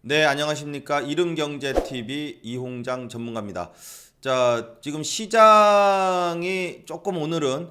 네, 안녕하십니까. 이름경제TV 이홍장 전문가입니다. 자, 지금 시장이 조금 오늘은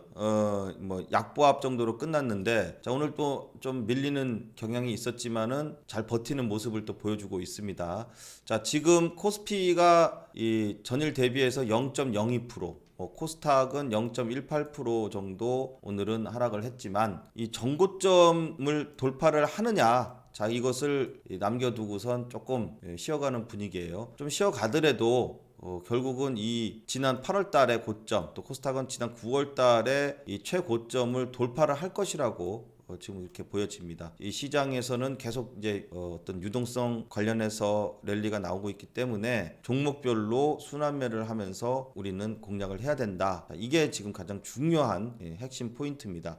약보합 정도로 끝났는데, 자, 오늘 또 좀 밀리는 경향이 있었지만은 잘 버티는 모습을 또 보여주고 있습니다. 자, 지금 코스피가 이 전일 대비해서 0.02%, 코스닥은 0.18% 정도 오늘은 하락을 했지만, 이 정고점을 돌파를 하느냐, 자, 이것을 남겨두고선 조금 쉬어가는 분위기예요. 좀 쉬어가더라도 결국은 이 지난 8월 달의 고점, 또 코스닥은 지난 9월 달에 이 최고점을 돌파를 할 것이라고 지금 이렇게 보여집니다. 이 시장에서는 계속 이제 어떤 유동성 관련해서 랠리가 나오고 있기 때문에 종목별로 순환매를 하면서 우리는 공략을 해야 된다. 이게 지금 가장 중요한 핵심 포인트입니다.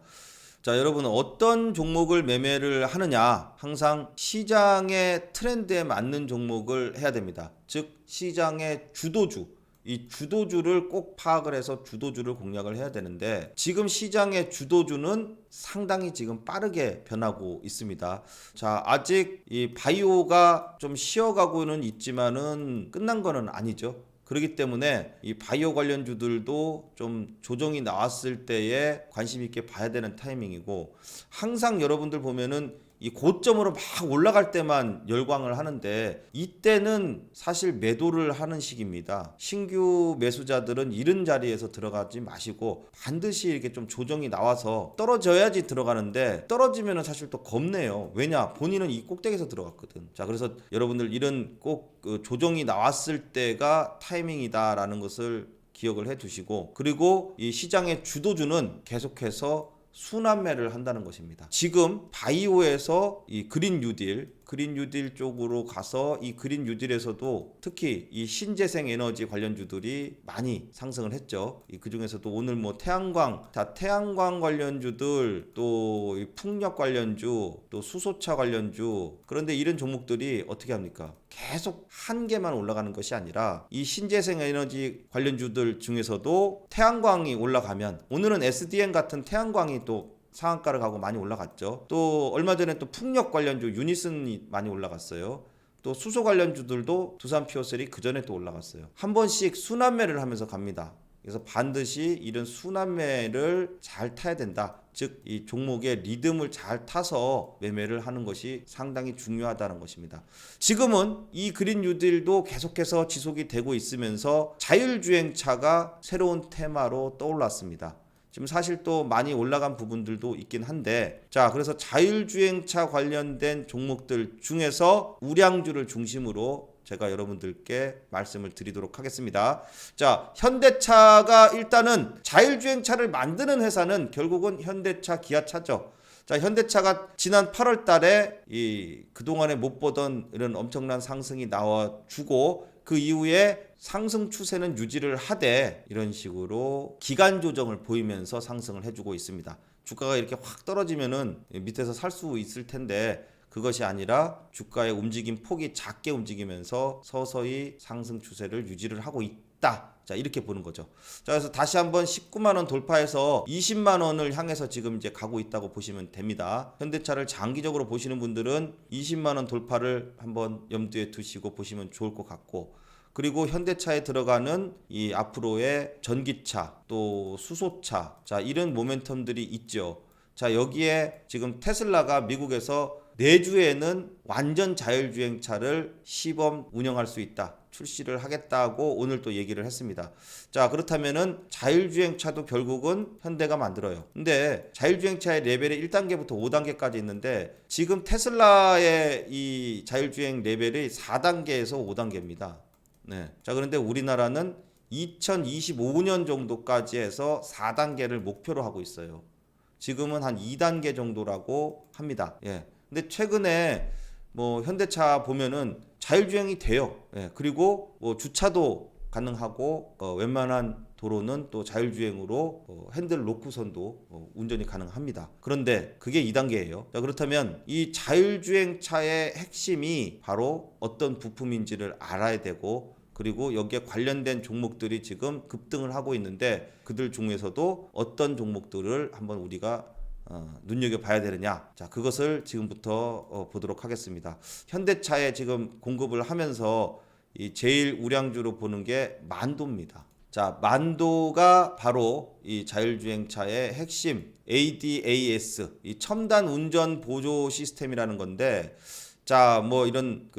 자, 여러분은 어떤 종목을 매매를 하느냐? 항상 시장의 트렌드에 맞는 종목을 해야 됩니다. 즉, 시장의 주도주. 이 주도주를 꼭 파악을 해서 주도주를 공략을 해야 되는데, 지금 시장의 주도주는 상당히 지금 빠르게 변하고 있습니다. 자, 아직 이 바이오가 좀 쉬어가고는 있지만은 끝난 거는 아니죠. 그렇기 때문에 이 바이오 관련주들도 좀 조정이 나왔을 때에 관심 있게 봐야 되는 타이밍이고, 항상 여러분들 보면은 이 고점으로 막 올라갈 때만 열광을 하는데, 이때는 사실 매도를 하는 시기입니다. 신규 매수자들은 이른 자리에서 들어가지 마시고 반드시 이렇게 좀 조정이 나와서 떨어져야지 들어가는데, 떨어지면은 사실 또 겁내요. 왜냐? 본인은 이 꼭대기에서 들어갔거든. 자, 그래서 여러분들 이런 꼭 그 조정이 나왔을 때가 타이밍이다라는 것을 기억을 해 두시고, 그리고 이 시장의 주도주는 계속해서 순환매를 한다는 것입니다. 지금 바이오에서 이 그린 뉴딜 쪽으로 가서, 이 그린 뉴딜에서도 특히 이 신재생 에너지 관련주들이 많이 상승을 했죠. 그 중에서도 오늘 태양광 관련주들, 또 풍력 관련주, 또 수소차 관련주, 그런데 이런 종목들이 어떻게 합니까? 계속 한 개만 올라가는 것이 아니라 이 신재생 에너지 관련주들 중에서도 태양광이 올라가면, 오늘은 SDN 같은 태양광이 또 상한가를 가고 많이 올라갔죠. 또 얼마 전에 또 풍력 관련주 유니슨이 많이 올라갔어요. 또 수소 관련주들도 두산 피어셀이 그 전에 또 올라갔어요. 한 번씩 순환매를 하면서 갑니다. 그래서 반드시 이런 순환매를 잘 타야 된다. 즉, 이 종목의 리듬을 잘 타서 매매를 하는 것이 상당히 중요하다는 것입니다. 지금은 이 그린 뉴딜도 계속해서 지속이 되고 있으면서 자율주행차가 새로운 테마로 떠올랐습니다. 지금 사실 또 많이 올라간 부분들도 있긴 한데, 자, 그래서 자율주행차 관련된 종목들 중에서 우량주를 중심으로 제가 여러분들께 말씀을 드리도록 하겠습니다. 자, 현대차가 일단은 자율주행차를 만드는 회사는 결국은 현대차, 기아차죠. 자, 현대차가 지난 8월 달에 그동안에 못 보던 이런 엄청난 상승이 나와주고, 그 이후에 상승 추세는 유지를 하되 이런 식으로 기간 조정을 보이면서 상승을 해주고 있습니다. 주가가 이렇게 확 떨어지면은 밑에서 살 수 있을 텐데, 그것이 아니라 주가의 움직임 폭이 작게 움직이면서 서서히 상승 추세를 유지를 하고 있다. 자, 이렇게 보는 거죠. 자, 그래서 다시 한번 19만 원 돌파해서 20만 원을 향해서 지금 이제 가고 있다고 보시면 됩니다. 현대차를 장기적으로 보시는 분들은 20만 원 돌파를 한번 염두에 두시고 보시면 좋을 것 같고, 그리고 현대차에 들어가는 이 앞으로의 전기차, 또 수소차, 자, 이런 모멘텀들이 있죠. 자, 여기에 지금 테슬라가 미국에서 내주에는 완전 자율주행차를 시범 운영할 수 있다, 출시를 하겠다고 오늘 또 얘기를 했습니다. 자, 그렇다면은 자율주행차도 결국은 현대가 만들어요. 근데 자율주행차의 레벨이 1단계부터 5단계까지 있는데, 지금 테슬라의 이 자율주행 레벨이 4단계에서 5단계입니다. 네. 자, 그런데 우리나라는 2025년 정도까지 해서 4단계를 목표로 하고 있어요. 지금은 한 2단계 정도라고 합니다. 예. 근데 최근에 현대차 보면은 자율주행이 돼요. 예. 그리고 주차도 가능하고, 웬만한 도로는 또 자율주행으로 핸들 놓고선도 운전이 가능합니다. 그런데 그게 2단계예요. 자, 그렇다면 이 자율주행차의 핵심이 바로 어떤 부품인지를 알아야 되고, 그리고 여기에 관련된 종목들이 지금 급등을 하고 있는데, 그들 중에서도 어떤 종목들을 한번 우리가 눈여겨봐야 되느냐? 자, 그것을 지금부터 보도록 하겠습니다. 현대차에 지금 공급을 하면서 이 제일 우량주로 보는 게 만도입니다. 자, 만도가 바로 이 자율주행차의 핵심 ADAS, 이 첨단 운전 보조 시스템이라는 건데, 자, 뭐 이런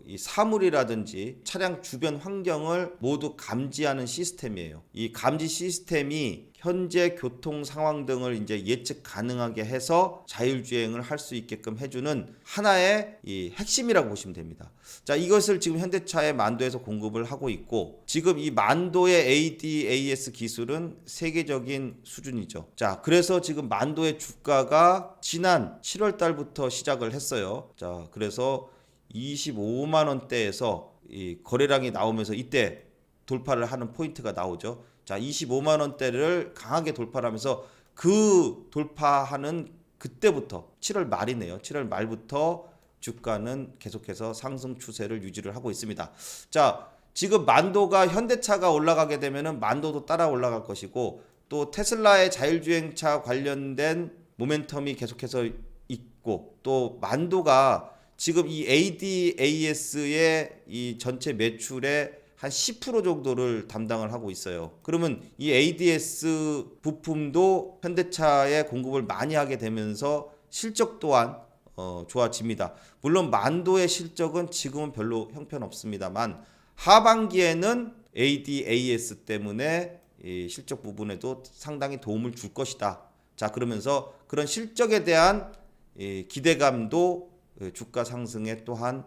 이 사물이라든지 차량 주변 환경을 모두 감지하는 시스템이에요. 이 감지 시스템이 현재 교통 상황 등을 이제 예측 가능하게 해서 자율주행을 할 수 있게끔 해주는 하나의 이 핵심이라고 보시면 됩니다. 자, 이것을 지금 현대차의 만도에서 공급을 하고 있고, 지금 이 만도의 ADAS 기술은 세계적인 수준이죠. 자, 그래서 지금 만도의 주가가 지난 7월 달부터 시작을 했어요. 자, 그래서 25만 원대에서 이 거래량이 나오면서 이때 돌파를 하는 포인트가 나오죠. 자, 25만 원대를 강하게 돌파를 하면서 그 돌파하는 그때부터 7월 말이네요. 7월 말부터 주가는 계속해서 상승 추세를 유지를 하고 있습니다. 자, 지금 만도가 현대차가 올라가게 되면은 만도도 따라 올라갈 것이고, 또 테슬라의 자율주행차 관련된 모멘텀이 계속해서 있고, 또 만도가 지금 이 ADAS의 이 전체 매출의 한 10% 정도를 담당을 하고 있어요. 그러면 이 ADS 부품도 현대차에 공급을 많이 하게 되면서 실적 또한 좋아집니다. 물론 만도의 실적은 지금은 별로 형편없습니다만, 하반기에는 ADAS 때문에 이 실적 부분에도 상당히 도움을 줄 것이다. 자, 그러면서 그런 실적에 대한 기대감도 주가 상승에 또한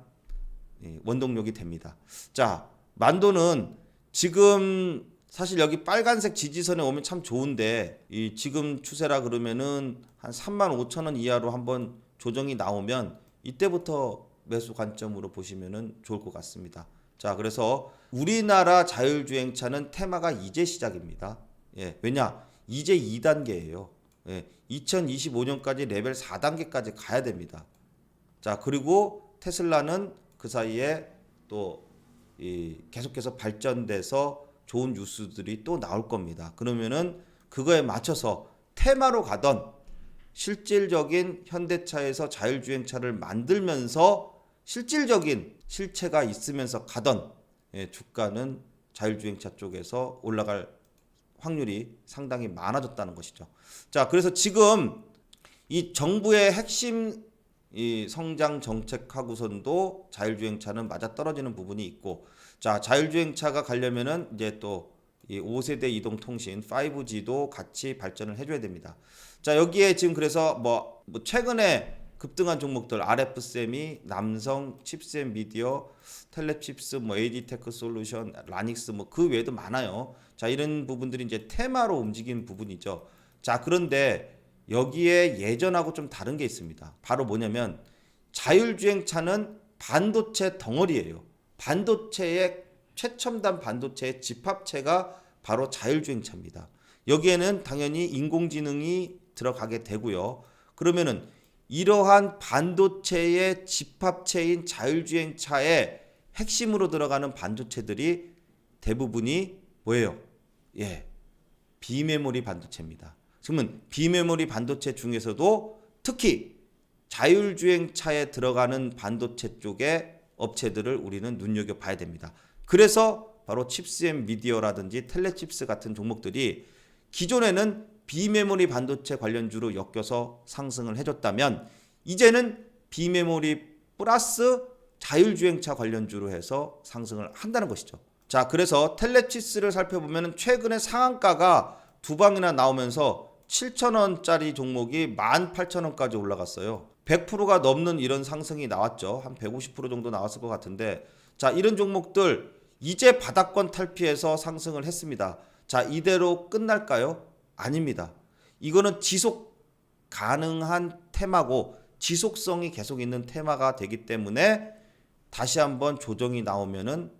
원동력이 됩니다. 자, 만도는 지금 사실 여기 빨간색 지지선에 오면 참 좋은데, 이 지금 추세라 그러면은 한 35,000원 이하로 한번 조정이 나오면 이때부터 매수 관점으로 보시면은 좋을 것 같습니다. 자, 그래서 우리나라 자율주행차는 테마가 이제 시작입니다. 예, 왜냐? 이제 2단계예요. 예, 2025년까지 레벨 4단계까지 가야 됩니다. 자, 그리고 테슬라는 그 사이에 또 계속해서 발전돼서 좋은 뉴스들이 또 나올 겁니다. 그러면은 그거에 맞춰서 테마로 가던 실질적인 현대차에서 자율주행차를 만들면서 실질적인 실체가 있으면서 가던 주가는 자율주행차 쪽에서 올라갈 확률이 상당히 많아졌다는 것이죠. 자, 그래서 지금 이 정부의 핵심 이 성장 정책하고선도 자율주행차는 맞아떨어지는 부분이 있고, 자, 자율주행차가 가려면은 이제 또 이 5세대 이동통신 5G도 같이 발전을 해줘야 됩니다. 자, 여기에 지금 그래서 뭐 최근에 급등한 종목들 RF세미, 남성, 칩셋 미디어, 텔레칩스, 뭐 AD테크 솔루션, 라닉스 뭐 그 외에도 많아요. 자, 이런 부분들이 이제 테마로 움직이는 부분이죠. 자, 그런데 여기에 예전하고 좀 다른 게 있습니다. 바로 뭐냐면 자율주행차는 반도체 덩어리예요. 반도체의 최첨단 반도체의 집합체가 바로 자율주행차입니다. 여기에는 당연히 인공지능이 들어가게 되고요. 그러면은 이러한 반도체의 집합체인 자율주행차의 핵심으로 들어가는 반도체들이 대부분이 뭐예요? 예, 비메모리 반도체입니다. 그러면 비메모리 반도체 중에서도 특히 자율주행차에 들어가는 반도체 쪽의 업체들을 우리는 눈여겨봐야 됩니다. 그래서 바로 칩셋 미디어라든지 텔레칩스 같은 종목들이 기존에는 비메모리 반도체 관련주로 엮여서 상승을 해줬다면, 이제는 비메모리 플러스 자율주행차 관련주로 해서 상승을 한다는 것이죠. 자, 그래서 텔레칩스를 살펴보면 최근에 상한가가 두 방이나 나오면서 7,000원짜리 종목이 18,000원까지 올라갔어요. 100%가 넘는 이런 상승이 나왔죠. 한 150% 정도 나왔을 것 같은데, 자, 이런 종목들 이제 바닥권 탈피해서 상승을 했습니다. 자, 이대로 끝날까요? 아닙니다. 이거는 지속 가능한 테마고 지속성이 계속 있는 테마가 되기 때문에 다시 한번 조정이 나오면은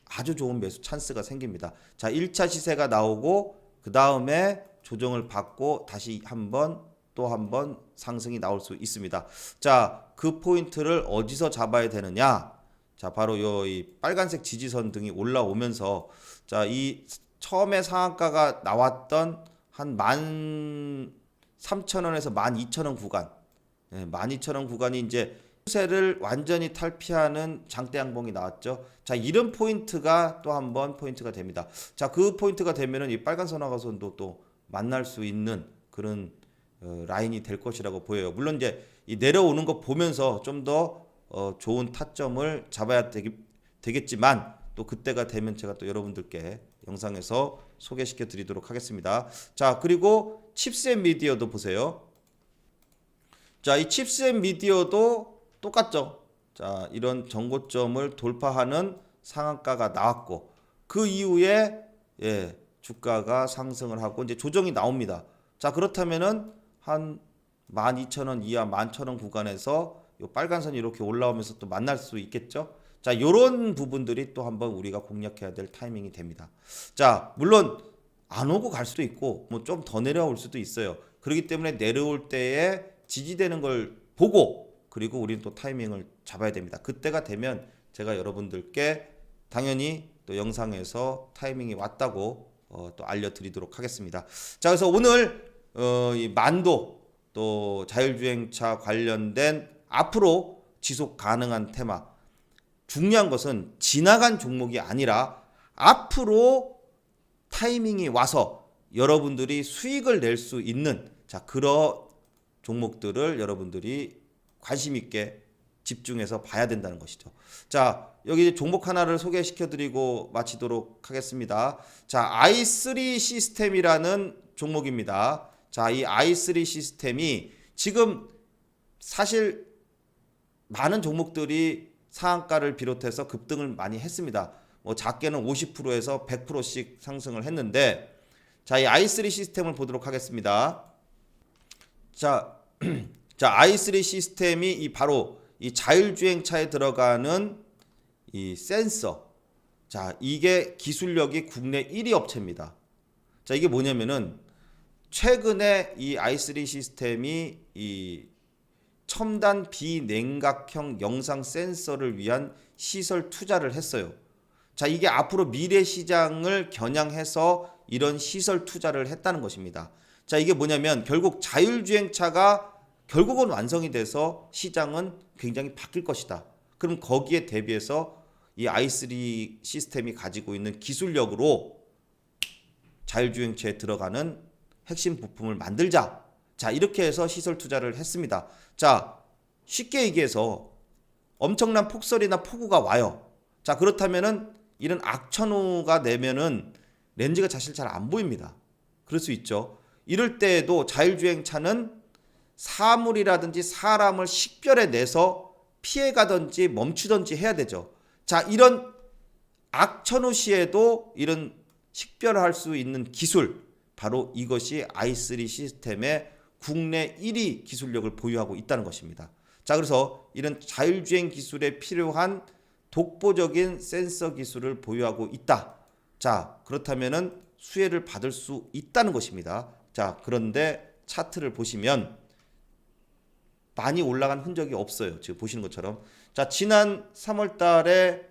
아주 좋은 매수 찬스가 생깁니다. 자, 1차 시세가 나오고 그 다음에 조정을 받고 다시 한번 또 한번 상승이 나올 수 있습니다. 자, 그 포인트를 어디서 잡아야 되느냐? 자, 바로 이 빨간색 지지선 등이 올라오면서, 자, 이 처음에 상한가가 나왔던 한 13,000원에서 12,000원 구간, 12,000원 구간이 이제 추세를 완전히 탈피하는 장대 양봉이 나왔죠. 자, 이런 포인트가 또 한번 포인트가 됩니다. 자, 그 포인트가 되면은 이 빨간 선화가선도 또 만날 수 있는 그런 라인이 될 것이라고 보여요. 물론 이제 이 내려오는 거 보면서 좀 더 좋은 타점을 잡아야 되겠지만 또 그때가 되면 제가 또 여러분들께 영상에서 소개시켜 드리도록 하겠습니다. 자, 그리고 칩스앤미디어도 보세요. 자, 이 칩스앤미디어도 똑같죠. 자, 이런 정고점을 돌파하는 상한가가 나왔고 그 이후에 주가가 상승을 하고 이제 조정이 나옵니다. 자, 그렇다면은 한 12,000원 이하 11,000원 구간에서 요 빨간 선이 이렇게 올라오면서 또 만날 수 있겠죠. 자, 요런 부분들이 또 한번 우리가 공략해야 될 타이밍이 됩니다. 자, 물론 안 오고 갈 수도 있고 뭐 좀 더 내려올 수도 있어요. 그렇기 때문에 내려올 때에 지지되는 걸 보고 그리고 우리는 또 타이밍을 잡아야 됩니다. 그때가 되면 제가 여러분들께 당연히 또 영상에서 타이밍이 왔다고 또 알려드리도록 하겠습니다. 자, 그래서 오늘 이 만도 또 자율주행차 관련된 앞으로 지속 가능한 테마, 중요한 것은 지나간 종목이 아니라 앞으로 타이밍이 와서 여러분들이 수익을 낼 수 있는 그런 종목들을 여러분들이 관심 있게 집중해서 봐야 된다는 것이죠. 자, 여기 종목 하나를 소개시켜 드리고 마치도록 하겠습니다. 자, i3 시스템이라는 종목입니다. 자, 이 i3 시스템이 지금 사실 많은 종목들이 상한가를 비롯해서 급등을 많이 했습니다. 뭐 작게는 50%에서 100%씩 상승을 했는데, 자, 이 i3 시스템을 보도록 하겠습니다. 자, i3 시스템이 바로 이 자율주행차에 들어가는 이 센서. 자, 이게 기술력이 국내 1위 업체입니다. 자, 이게 뭐냐면은 최근에 이 i3 시스템이 이 첨단 비냉각형 영상 센서를 위한 시설 투자를 했어요. 자, 이게 앞으로 미래 시장을 겨냥해서 이런 시설 투자를 했다는 것입니다. 자, 이게 뭐냐면 결국 자율주행차가 결국은 완성이 돼서 시장은 굉장히 바뀔 것이다. 그럼 거기에 대비해서 이 i3 시스템이 가지고 있는 기술력으로 자율주행차에 들어가는 핵심 부품을 만들자. 자, 이렇게 해서 시설 투자를 했습니다. 자, 쉽게 얘기해서 엄청난 폭설이나 폭우가 와요. 자, 그렇다면은 이런 악천후가 내면은 렌즈가 사실 잘 안 보입니다. 그럴 수 있죠. 이럴 때에도 자율주행차는 사물이라든지 사람을 식별해내서 피해가든지 멈추든지 해야 되죠. 자, 이런 악천후 시에도 이런 식별할 수 있는 기술, 바로 이것이 i3 시스템의 국내 1위 기술력을 보유하고 있다는 것입니다. 자, 그래서 이런 자율주행 기술에 필요한 독보적인 센서 기술을 보유하고 있다. 자, 그렇다면은 수혜를 받을 수 있다는 것입니다. 자, 그런데 차트를 보시면 많이 올라간 흔적이 없어요. 지금 보시는 것처럼. 자, 지난 3월 달에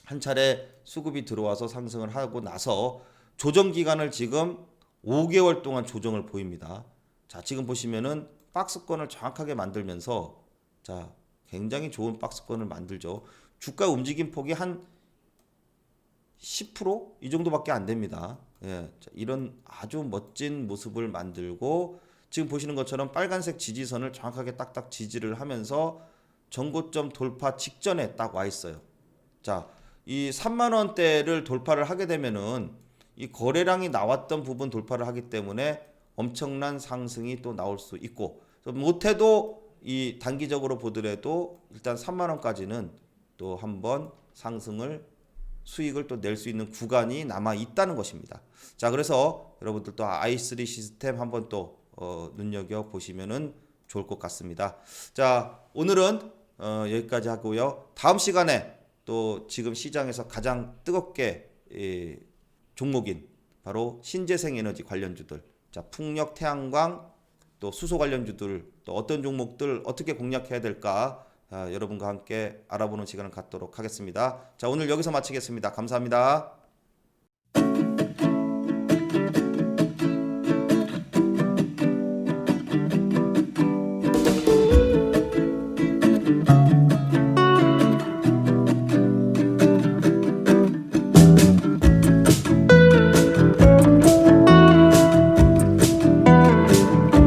한 차례 수급이 들어와서 상승을 하고 나서 조정 기간을 지금 5개월 동안 조정을 보입니다. 자, 지금 보시면은 박스권을 정확하게 만들면서 자, 굉장히 좋은 박스권을 만들죠. 주가 움직임 폭이 한 10% 이 정도밖에 안 됩니다. 자, 이런 아주 멋진 모습을 만들고 지금 보시는 것처럼 빨간색 지지선을 정확하게 딱딱 지지를 하면서 전고점 돌파 직전에 딱 와 있어요. 자, 이 3만 원대를 돌파를 하게 되면은 이 거래량이 나왔던 부분 돌파를 하기 때문에 엄청난 상승이 또 나올 수 있고, 못해도 이 단기적으로 보더라도 일단 3만 원까지는 또 한번 상승을 수익을 또 낼 수 있는 구간이 남아 있다는 것입니다. 자, 그래서 여러분들 또 i3 시스템 한번 또 눈여겨 보시면은 좋을 것 같습니다. 자, 오늘은 여기까지 하고요. 다음 시간에 또 지금 시장에서 가장 뜨겁게 종목인 바로 신재생에너지 관련주들, 자, 풍력, 태양광, 또 수소 관련주들, 또 어떤 종목들 어떻게 공략해야 될까 여러분과 함께 알아보는 시간을 갖도록 하겠습니다. 자, 오늘 여기서 마치겠습니다. 감사합니다.